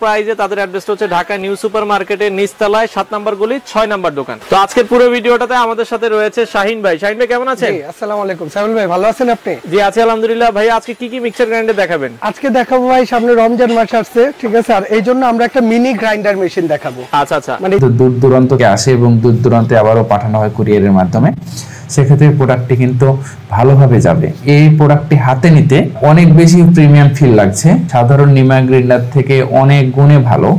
প্রাইজে তাদের অ্যাড্রেসটা হচ্ছে ঢাকা নিউ সুপার মার্কেটের নিচতলায় 7 নম্বর গলি 6 নম্বর দোকান। তো আজকের পুরো ভিডিওটাতে আমাদের সাথে রয়েছে শাহিন ভাই। শাহিন ভাই কেমন আছেন? জি আসসালামু আলাইকুম। সাইফুল ভাই ভালো আছেন আপনি? জি আছি আলহামদুলিল্লাহ। ভাই আজকে কি কি মিক্সার গ্রাইন্ডার দেখাবেন? আজকে দেখাবো ভাই, সামনে রমজান মাস আসছে, ঠিক আছে, আর এই জন্য আমরা একটা মিনি গ্রাইন্ডার মেশিন দেখাবো। আচ্ছা আচ্ছা, মানে দূর দূরান্তকে আসে এবং দূর দূরান্তে আবারও পাঠানো হয় কুরিয়ারের মাধ্যমে। সেক্ষেত্রে প্রোডাক্টটি কিন্তু ভালোভাবে যাবে। এই প্রোডাক্টটি হাতে নিতে অনেক বেশি প্রিমিয়াম ফিল লাগছে, সাধারণ নিমা গ্রাইন্ডার থেকে অনেক গুণে ভালো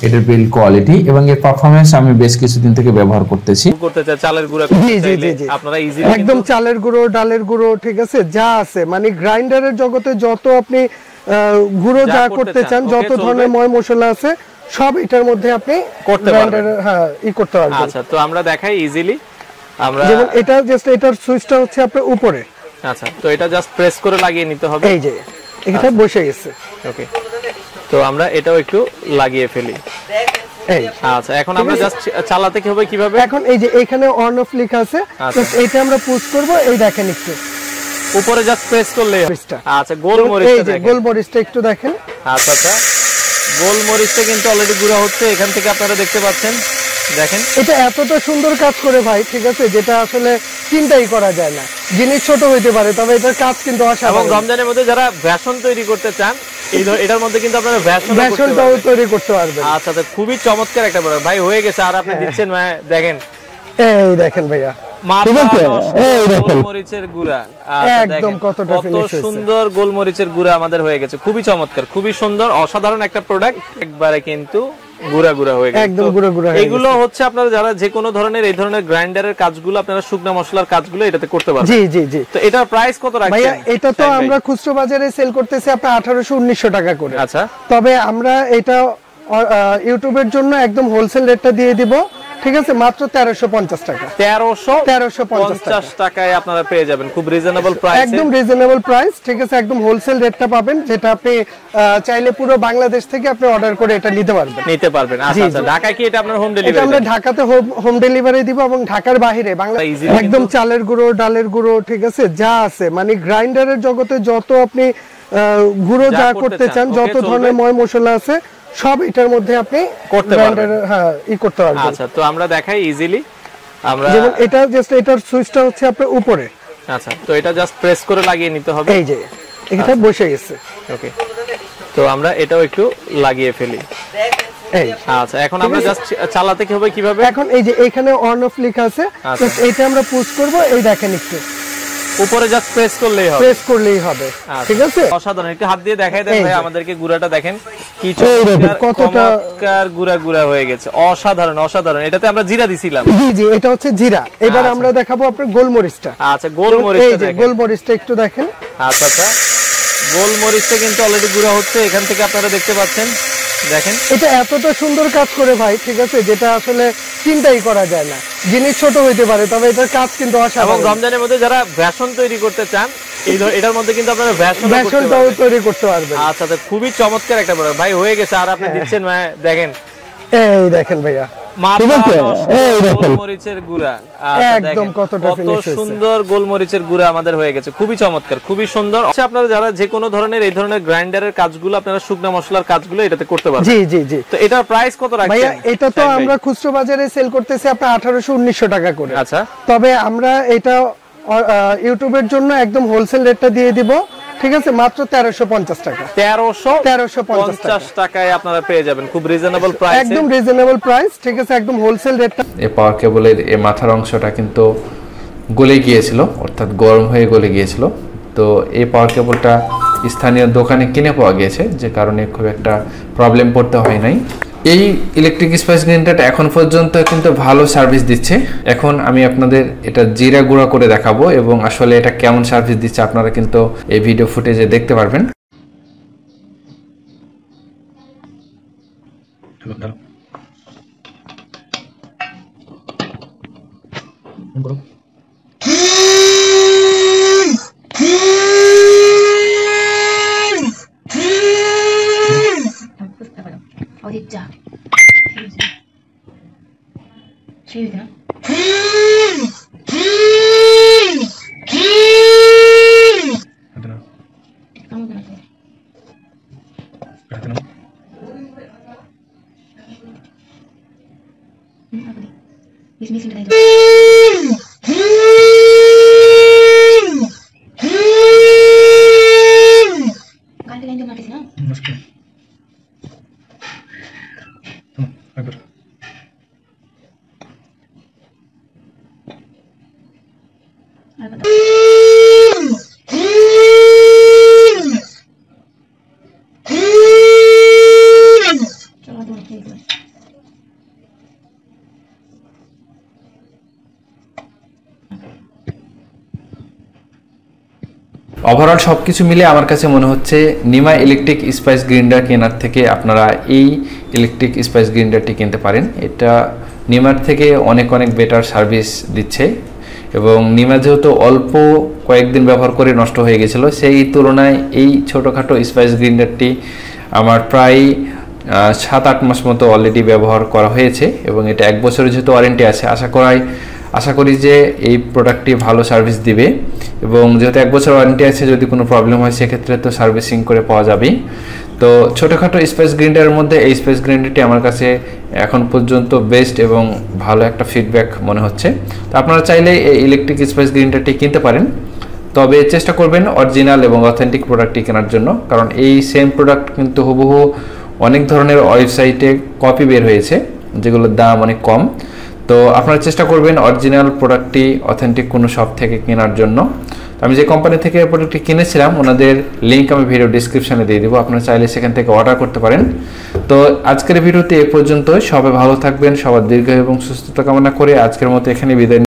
এটার বিল্ড কোয়ালিটি এবং এর পারফরম্যান্স আমি বেশ কিছুদিন থেকে ব্যবহার করতেছি। চালের গুঁড়া আপনারা ইজিলি একদম চালের গুঁড়ো, ডালের গুঁড়ো, ঠিক আছে, যা আছে মানে গ্রাইন্ডারের জগতে যত আপনি গুঁড়ো যা করতে চান, যত ধরনের ময় মশলা আছে সব এটার মধ্যে আপনি করতে পারবেন। হ্যাঁ করতে পারবেন। আচ্ছা, তো আমরা দেখাই ইজিলি। আমরা যেমন এটা জাস্ট এটার সুইচটা হচ্ছে আপনার উপরে। আচ্ছা, তো এটা জাস্ট প্রেস করে লাগিয়ে নিতে হবে। এই যে এটা বসে গেছে। ওকে, তো আমরা এটাও একটু লাগিয়ে ফেলি। এই আচ্ছা, এখন আমরা জাস্ট চালাতে কি হবে কিভাবে? এখন এই যে এখানে অন অফ লেখা আছে, জাস্ট এটা আমরা পুশ করব। এই দেখেন একটু উপরে জাস্ট প্রেস করলেই হবে। আচ্ছা, এই যে গোলমরিচটা একটু দেখেন। আচ্ছা আচ্ছা, গোলমরিচটা কিন্তু অলরেডি গুঁড়া হচ্ছে, এখান থেকে আপনারা দেখতে পাচ্ছেন। দেখেন এটা এতটা সুন্দর কাজ করে ভাই, ঠিক আছে, যেটা আসলে চিন্তাই করা যায় না। জিনিস ছোট হইতে পারে, তবে এটার কাজ কিন্তু অসাধারণ। এবং রমজানের মধ্যে যারা বেসন তৈরি করতে চান, এটার মধ্যে কিন্তু আপনারা বেসনটাও তৈরি করতে পারবেন। আচ্ছা, তো খুবই চমৎকার একটা প্রোডাক্ট ভাই, হয়ে গেছে। আর আপনি দিচ্ছেন দেখেন, এই দেখেন ভাইয়া, গোলমরিচের গুঁড়া একদম কত সুন্দর গোলমরিচের গুঁড়া আমাদের হয়ে গেছে। খুবই চমৎকার, খুবই সুন্দর, অসাধারণ একটা প্রোডাক্ট। একবারে কিন্তু গুঁড়া গুঁড়া হয়ে গেছে, একদম গুঁড়া গুঁড়া। এগুলো হচ্ছে আপনারা যারা যে কোনো ধরনের এই ধরনের গ্রাইন্ডারের কাজগুলো, আপনারা শুকনা মশলার কাজগুলো এটাতে করতে পারবেন। জি জি জি। তো এটার প্রাইস কত রাখছেন ভাইয়া? এটা তো আমরা খুচরা বাজারে সেল করতেছি আপনার 1800-1900 টাকা করে। আচ্ছা, তবে আমরা এটা ইউটিউবের জন্য একদম হোলসেল রেটটা দিয়ে দিব, ঠিক আছে, মাত্র 1350 টাকা। 1350 টাকায় আপনারা পেয়ে যাবেন, খুব রিজনেবল প্রাইস, একদম রিজনেবল প্রাইস, ঠিক আছে, একদম হোলসেল রেটটা পাবেন, যেটা আপনি চাইলে পুরো বাংলাদেশ থেকে আপনি অর্ডার করে এটা নিতে পারবেন। আচ্ছা আচ্ছা, ঢাকায় কি এটা আপনার হোম ডেলিভারি? এটা আমরা ঢাকাতে হোম ডেলিভারি দিব এবং ঢাকার বাইরে একদম চালের গুঁড়ো, ডালের গুঁড়ো, ঠিক আছে, যা আছে মানে গ্রাইন্ডারের জগতে যত আপনি গুঁড়ো যা করতে চান, যত ধরনের ময় মশলা আছে সব এটার মধ্যে আপনি করতে পারবেন। হ্যাঁ করতে পারবেন। আচ্ছা, তো আমরা দেখাই ইজিলি। আমরা যেমন এটা জাস্ট এটার সুইচটা হচ্ছে আপনার উপরে। আচ্ছা, তো এটা জাস্ট প্রেস করে লাগিয়ে নিতে হবে। এই যে এটা বসে গেছে। ওকে, তো আমরা এটাও একটু লাগিয়ে ফেলি। এই আচ্ছা, এখন আমরা জাস্ট চালাতে কি হবে কিভাবে? এখন এই যে এখানে অন অফ লেখা আছে, জাস্ট এটা আমরা পুশ করব। এই দেখেন একটু উপরে জাস্ট প্রেস করলেই হবে, ঠিক আছে। অসাধারণ, একটু হাত দিয়ে দেখাই দেন ভাই আমাদেরকে গুঁড়াটা দেখেন, কি চমৎকার গুঁড়া গুঁড়া হয়ে গেছে। অসাধারণ অসাধারণ। এটাতে আমরা জিরা দিছিলাম। জি জি, এটা হচ্ছে জিরা। এবার আমরা দেখাবো আপনার গোলমরিচটা। আচ্ছা, গোলমরিচটা দেখেন, গোলমরিচটা একটু দেখেন। আচ্ছা আচ্ছা, গোলমরিচটা কিন্তু অলরেডি গুঁড়া হচ্ছে, এখান থেকে আপনারা দেখতে পাচ্ছেন। দেখেন এটা এতটা সুন্দর কাজ করে ভাই, ঠিক আছে, যেটা আসলে চিন্তাই করা যায় না। জিনিস ছোট হইতে পারে, তবে এটার কাজ কিন্তু অসাধারণ। এবং রমজানের মধ্যে যারা বেসন তৈরি করতে চান, এটার মধ্যে কিন্তু আপনারা বেসনটাও তৈরি করতে পারবেন। আচ্ছা, তো খুবই চমৎকার একটা প্রোডাক্ট ভাই, হয়ে গেছে। আর আপনি দিচ্ছেন দেখেন, এই দেখেন ভাইয়া, গোলমরিচের গুঁড়া একদম কত সুন্দর গোলমরিচের গুঁড়া আমাদের হয়ে গেছে। খুবই চমৎকার, খুবই সুন্দর। আপনারা যারা যে কোনো ধরনের এই ধরনের গ্রাইন্ডারের কাজগুলো, আপনারা শুকনা মশলার কাজগুলো এটাতে করতে পারবেন। জি জি জি। তো এটার প্রাইস কত রাখছেন? ভাইয়া এটা তো আমরা খুচরা বাজারে সেল করতেছি আপনার 1800-1900 টাকা করে। আচ্ছা, তবে আমরা এটা ইউটিউবের জন্য একদম হোলসেল রেটটা দিয়ে দিব, ঠিক আছে, মাত্র 1350 টাকা। 1350 টাকায় আপনারা পেয়ে যাবেন, খুব রিজনেবল প্রাইস, একদম রিজনেবল প্রাইস, ঠিক আছে, একদম হোলসেল রেটটা। এই পাওয়ার কেবলের এই মাথার অংশটা কিন্তু গলে গিয়েছিল, অর্থাৎ গরম হয়ে গলে গিয়েছিল। তো এই পাওয়ার কেবলটা স্থানীয় দোকানে কিনে পাওয়া গিয়েছে, যে কারণে খুব একটা প্রবলেম পড়তে হয় নাই। এই ইলেকট্রিক স্পাইস গ্রাইন্ডারটা এখন পর্যন্ত কিন্তু ভালো সার্ভিস দিচ্ছে। এখন আমি আপনাদের এটা জিরা গুঁড়া করে দেখাবো এবং আসলে এটা কেমন সার্ভিস দিচ্ছে আপনারা কিন্তু এই ভিডিও ফুটেজে দেখতে পারবেন। 어딨죠? 지우자. 아무거나 돼. Apa nih? Bisnis ini aja. Ganti lain mati sih, Muskil. Agar. Apa tuh? Coba dulu gitu. Overall সব কিছু মিলে আমার কাছে মনে হচ্ছে নিমা ইলেকট্রিক স্পাইস গ্রাইন্ডার কেনার থেকে আপনারা এই ইলেকট্রিক স্পাইস গ্রাইন্ডারটি কিনতে পারেন। এটা নিমার থেকে অনেক অনেক বেটার সার্ভিস দিচ্ছে এবং নিমা যেহেতু অল্প কয়েকদিন ব্যবহার করে নষ্ট হয়ে গেছিলো, সেই তুলনায় এই ছোটোখাটো স্পাইস গ্রাইন্ডারটি আমার প্রায় 7-8 মাস মতো অলরেডি ব্যবহার করা হয়েছে এবং এটা 1 বছরের যেহেতু ওয়ারেন্টি আছে, আশা করি যে এই প্রোডাক্টটি ভালো সার্ভিস দিবে এবং যেহেতু 1 বছর ওয়ারেন্টি আছে, যদি কোনো প্রবলেম হয় সেক্ষেত্রে তো সার্ভিসিং করে পাওয়া যাবেই। তো ছোটোখাটো স্পেস গ্রাইন্ডারের মধ্যে এই স্পেস গ্রাইন্ডারটি আমার কাছে এখন পর্যন্ত বেস্ট এবং ভালো একটা ফিডব্যাক মনে হচ্ছে। তো আপনারা চাইলে এই ইলেকট্রিক স্পেস গ্রাইন্ডারটি কিনতে পারেন, তবে চেষ্টা করবেন অরিজিনাল এবং অথেন্টিক প্রোডাক্টটি কেনার জন্য, কারণ এই সেম প্রোডাক্ট কিন্তু হুবহু অনেক ধরনের ওয়েবসাইটে কপি বের হয়েছে যেগুলোর দাম অনেক কম। তো আপনারা চেষ্টা করবেন অরিজিনাল প্রোডাক্টটি অথেন্টিক কোনো শপ থেকে কেনার জন্য। আমি যে কোম্পানি থেকে প্রোডাক্টটি কিনেছিলাম ওনাদের লিঙ্ক আমি ভিডিও ডিসক্রিপশনে দিয়ে দেবো, আপনারা চাইলে সেখান থেকে অর্ডার করতে পারেন। তো আজকের ভিডিওতে এ পর্যন্তই। সবাই ভালো থাকবেন, সবার দীর্ঘ এবং সুস্থতা কামনা করে আজকের মতো এখানে বিদায়।